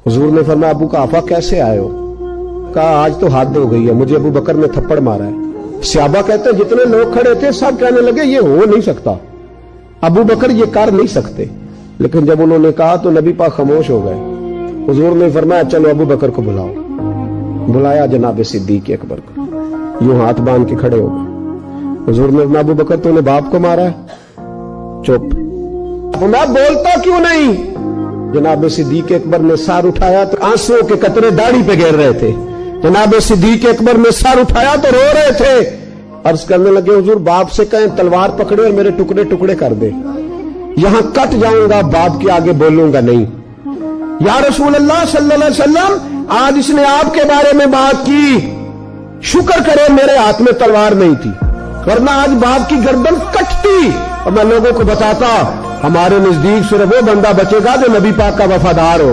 हुजूर ने फरमाया अबू काफा कैसे आए हो? कहा आज तो हद हो गई है, मुझे अबू बकर ने थप्पड़ मारा है। सहाबा कहते हैं जितने लोग खड़े थे सब कहने लगे ये हो नहीं सकता, अबू बकर ये कर नहीं सकते। लेकिन जब उन्होंने कहा तो नबी पाक खामोश हो गए। हुजूर ने फरमाया चलो अबू बकर को बुलाओ। बुलाया जनाब सिद्दीक अकबर को, यूं हाथ बांध के खड़े हो गए। हुजूर ने फरमाया अबू बकर तूने बाप को मारा है? चुप। मैं बोलता क्यों नहीं? जनाब सिद्दीक अकबर ने सर उठाया तो आंसुओं के कतरे दाढ़ी पे गिर रहे थे। जनाब सिद्दीक अकबर ने सर उठाया तो रो रहे थे। अर्ज करने लगे हुजूर बाप से कहें तलवार पकड़े और मेरे टुकड़े टुकड़े कर दे, यहां कट जाऊंगा, बाप के आगे बोलूंगा नहीं। या रसूल अल्लाह सल्लल्लाहु अलैहि वसल्लम आज इसने आपके बारे में बात की, शुक्र करे मेरे हाथ में तलवार नहीं थी, वरना आज बाप की गर्दन कटती और मैं लोगों को बताता हमारे नजदीक सिर्फ वो बंदा बचेगा जो नबी पाक का वफादार हो।